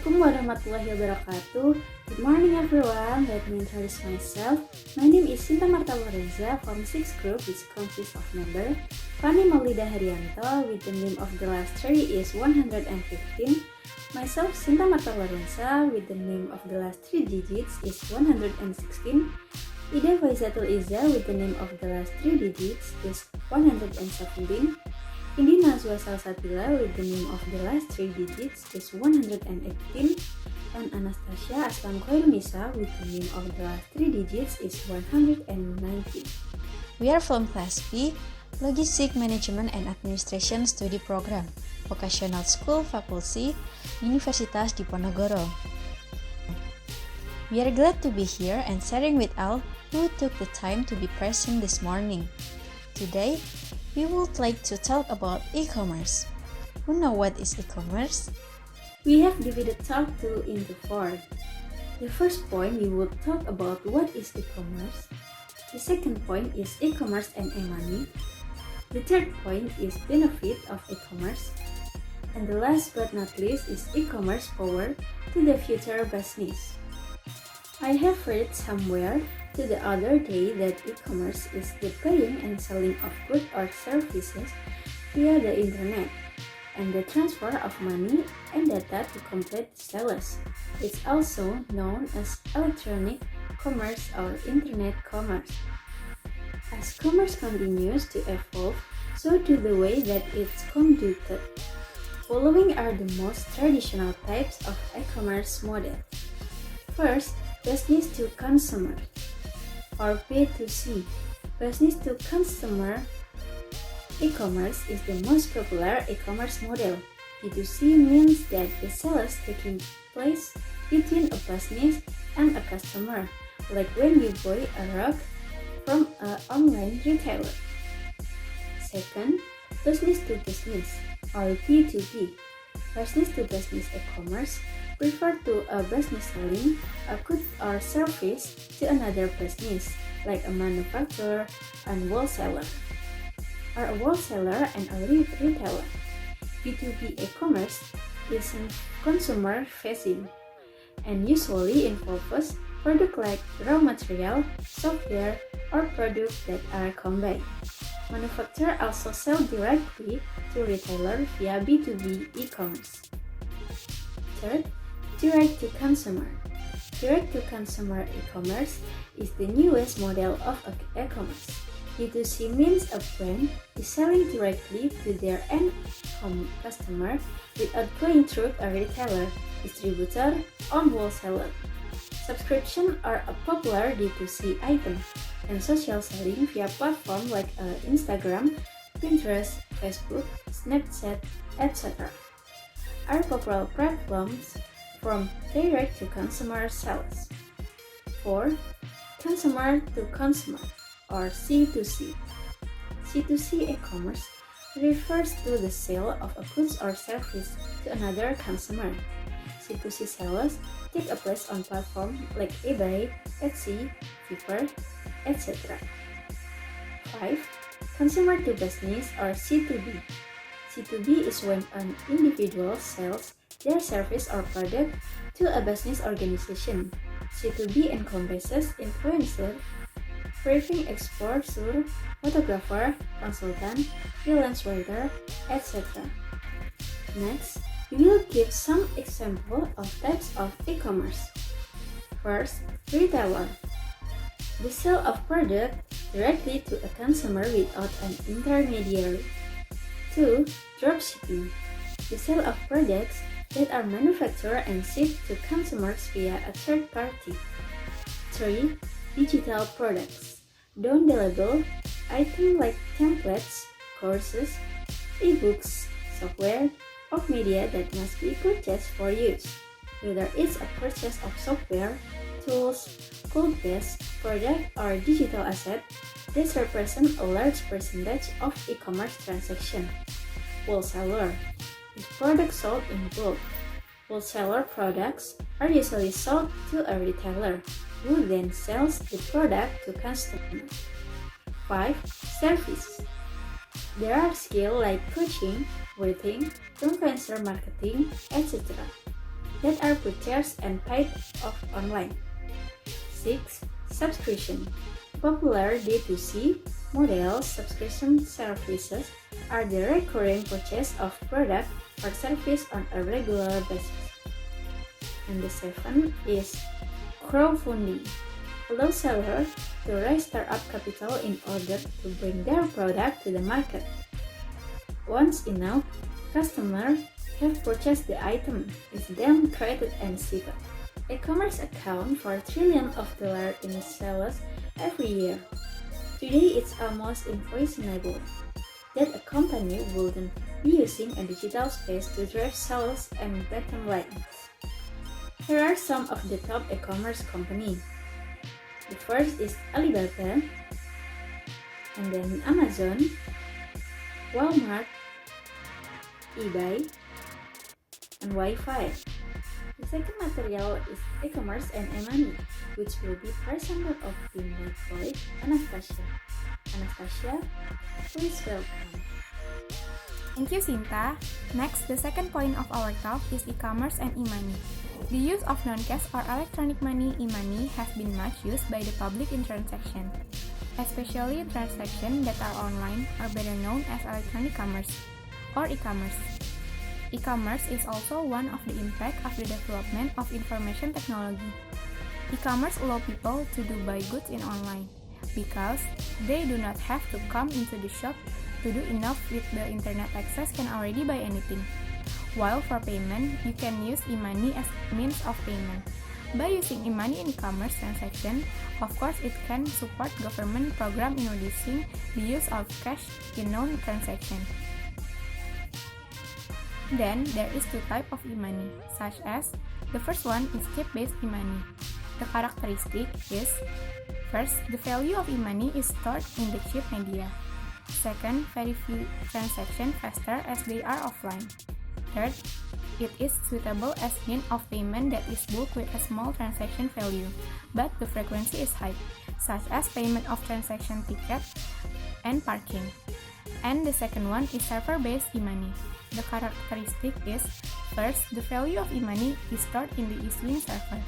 Assalamualaikum warahmatullahi wabarakatuh. Good morning everyone. Let me introduce myself. My name is Shinta Marta Lorenza from 6th group, which consists of member Fanny Maulida Hariyanto with the name of the last three is 115. Myself Shinta Marta Lorenza with the name of the last three digits is 116. Indi Faizatul Izza with the name of the last three digits is 117. Indi Naswa Salsabila with the name of the last three digits is 118, and Anastasya Aslam Chairunnisaa with the name of the last three digits is 119. We are from Class B, Logistic Management and Administration Study Program, Vocational School Faculty, Universitas Diponegoro. We are glad to be here and sharing with all who took the time to be present this morning. Today, we would like to talk about e-commerce. Who know what is e-commerce? We have divided talk 2 into 4. The first point we would talk about what is e-commerce. The second point is e-commerce and e-money. The third point is benefit of e-commerce. And the last but not least is e-commerce power to the future business. I have read somewhere the other day that e-commerce is the buying and selling of goods or services via the internet and the transfer of money and data to complete the sales. It's also known as electronic commerce or internet commerce. As commerce continues to evolve, so do the way that it's conducted. Following are the most traditional types of e-commerce model. First, business to consumer, or B2C. Business to consumer e-commerce is the most popular e-commerce model. B2C means that the sales taking place between a business and a customer, like when we buy a rug from an online retailer. Second, business to business, or B2B. Business to business e-commerce refer to a business selling a good or service to another business, like a manufacturer and wholesaler, or a wholesaler and a retailer. B2B e-commerce is consumer facing and usually involves products like raw material, software, or products that are combined. Manufacturers also sell directly to retailers via B2B e-commerce. Third, direct-to-consumer. Direct-to-consumer e-commerce is the newest model of e-commerce. D2C means a brand is selling directly to their end customer without going through a retailer, distributor, or wholesaler. Subscriptions are a popular D2C item, and social selling via platforms like Instagram, Pinterest, Facebook, Snapchat, etc. are popular platforms from direct-to-consumer sales. 4. Consumer-to-consumer, or C2C. C2C e-commerce refers to the sale of a goods or service to another consumer. C2C sales take place on platforms like eBay, Etsy, Fiverr, etc. 5. Consumer-to-business, or C2B. C2B is when an individual sells their service or product to a business organization. C2B encompasses influencer, briefing exporter, photographer, consultant, freelance writer, etc. Next, we will give some examples of types of e-commerce. First, retailer. The sale of product directly to a consumer without an intermediary. 2. Dropshipping. The sale of products that are manufactured and shipped to consumers via a third party. 3. Digital products. Downloadable items like templates, courses, ebooks, software, or media that must be purchased for use. Whether it's a purchase of software, tools, cloud-based product, or digital asset, this represents a large percentage of e-commerce transactions. Wholesaler. Is products sold in bulk. Wholesaler products are usually sold to a retailer, who then sells the product to customers. 5. Services. There are skills like coaching, writing, influencer marketing, etc. that are purchased and paid off online. 6. Subscription. Popular D2C model subscription services are the recurring purchase of product or service on a regular basis. And the 7 is crowdfunding. Allow sellers to raise startup capital in order to bring their product to the market. Once enough customers have purchased the item, it's then created and shipped. E-commerce account for trillions of dollars in sales every year. Today it's almost impossible that a company wouldn't be using a digital space to drive sales and bottom lines. Here are some of the top e-commerce companies. The first is Alibaba, and then Amazon, Walmart, eBay, and Wi-Fi. The second material is e-commerce and e-money, which will be presented of my colleague Anastasya. Anastasya, please welcome. Thank you, Shinta. Next, the second point of our talk is e-commerce and e-money. The use of non-cash or electronic money, e-money, has been much used by the public in transactions, especially transactions that are online or better known as electronic commerce or e-commerce. E-commerce is also one of the impact of the development of information technology. E-commerce allow people to buy goods in online because they do not have to come into the shop to do enough with the internet access can already buy anything. While for payment, you can use e-money as means of payment. By using e-money in e-commerce transaction, of course it can support government program in reducing the use of cash in non-transaction. Then there is two types of e-money, such as the first one is chip-based e-money. The characteristic is first, the value of e-money is stored in the chip media. Second, very few transactions faster as they are offline. Third, it is suitable as means of payment that is booked with a small transaction value, but the frequency is high, such as payment of transaction ticket and parking. And the second one is server-based e-money. The characteristic is, first, the value of e-money is stored in the issuing server.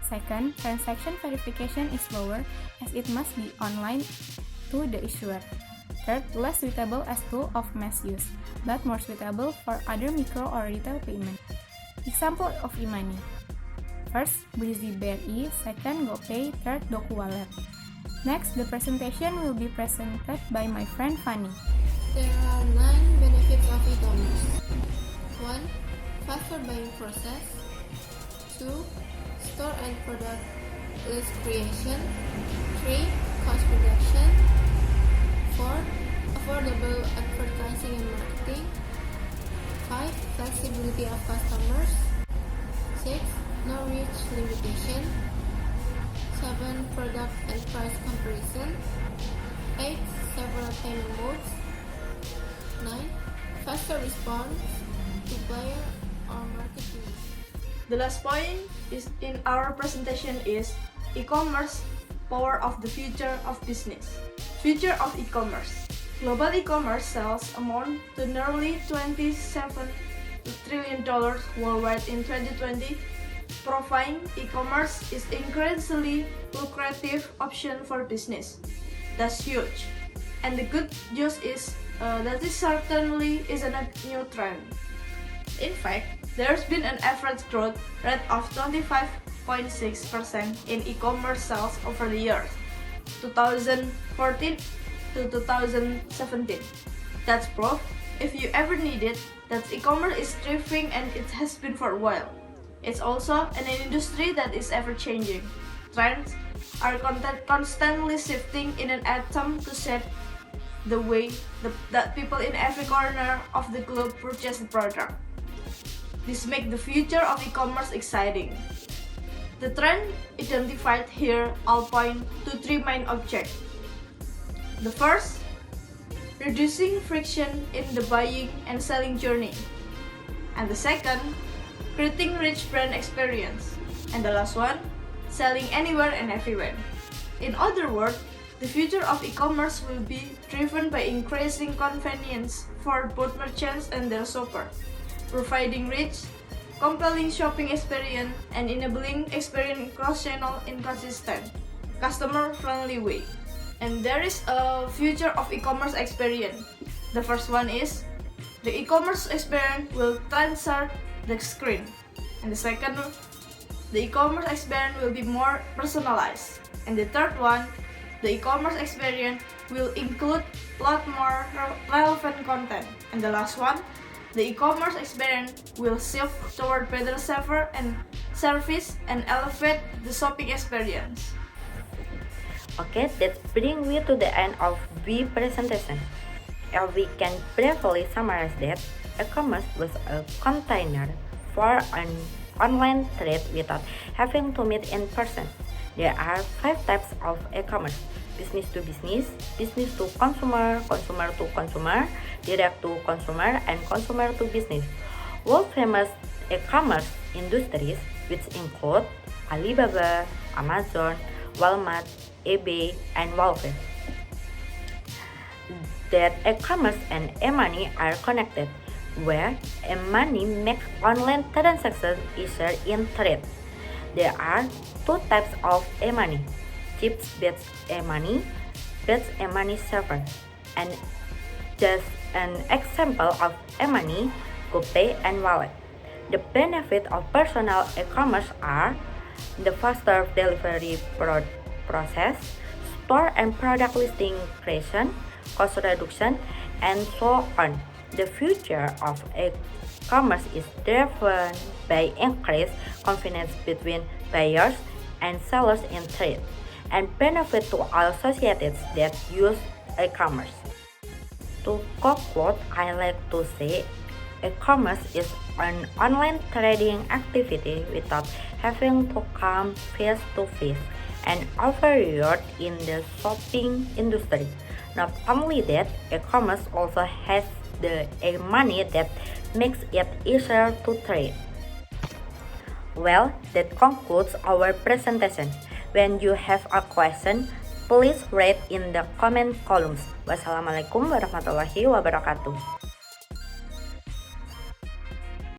Second, transaction verification is lower as it must be online to the issuer. Third, less suitable as tool of mass use, but more suitable for other micro or retail payment. Example of e-money. First, Breezy BRI, second, GoPay, third, Doku Wallet. Next, the presentation will be presented by my friend Fanny. There are 9 benefits of e-commerce. 1. Faster buying process. 2. Store and product list creation. 3. Cost reduction. 4. Affordable advertising and marketing. 5. Flexibility of customers. 6. No reach limitation. 7. Product and price comparison. 8. Several payment modes. 9. Faster response to buyer or marketing. The last point is in our presentation is e-commerce, power of the future of business. Future of e-commerce. Global e-commerce sales amount to nearly $27 trillion worldwide in 2020, proving e-commerce is increasingly lucrative option for business. That's huge. And the good news is that this certainly isn't a new trend. In fact, there's been an average growth rate of 25.6% in e-commerce sales over the years 2014 to 2017. That's proof, if you ever need it, that e-commerce is thriving and it has been for a while. It's also an industry that is ever changing. Trends are constantly shifting in an attempt to shape the way that people in every corner of the globe purchase the product. This makes the future of e-commerce exciting. The trend identified here all point to 3 main objectives. The first, reducing friction in the buying and selling journey. And the second, creating rich brand experience. And the last one, selling anywhere and everywhere. In other words, the future of e-commerce will be driven by increasing convenience for both merchants and their shoppers, providing rich, compelling shopping experience, and enabling experience cross-channel in consistent, customer-friendly way. And there is a future of e-commerce experience. The first one is the e-commerce experience will transcend the screen. And the second, the e-commerce experience will be more personalized. And the third one, the e-commerce experience will include a lot more relevant content. And the last one, the e-commerce experience will shift toward better safer and service and elevate the shopping experience. Okay, that brings me to the end of B presentation. We can briefly summarize that e-commerce was a container for an online trade without having to meet in person. There are 5 types of e-commerce: business to business, business to consumer, consumer to consumer, direct to consumer, and consumer to business. World famous e-commerce industries, which include Alibaba, Amazon, Walmart, eBay, and Wolfie. That e-commerce and e-money are connected, where e-money makes online transactions easier in trade. There are 2 types of e-money: chips-based e-money, based e-money server. And just an example of e-money, GoPay and wallet. The benefit of personal e-commerce are the faster delivery process, store and product listing creation, cost reduction, and so on. The future of e-commerce is driven by increased confidence between buyers and sellers in trade, and benefit to all societies that use e-commerce. To conclude, I like to say e-commerce is an online trading activity without having to come face to face and overused in the shopping industry. Not only that, e-commerce also has the e-money that makes it easier to trade. Well, that concludes our presentation. When you have a question, please write in the comment columns. Wassalamualaikum warahmatullahi wabarakatuh.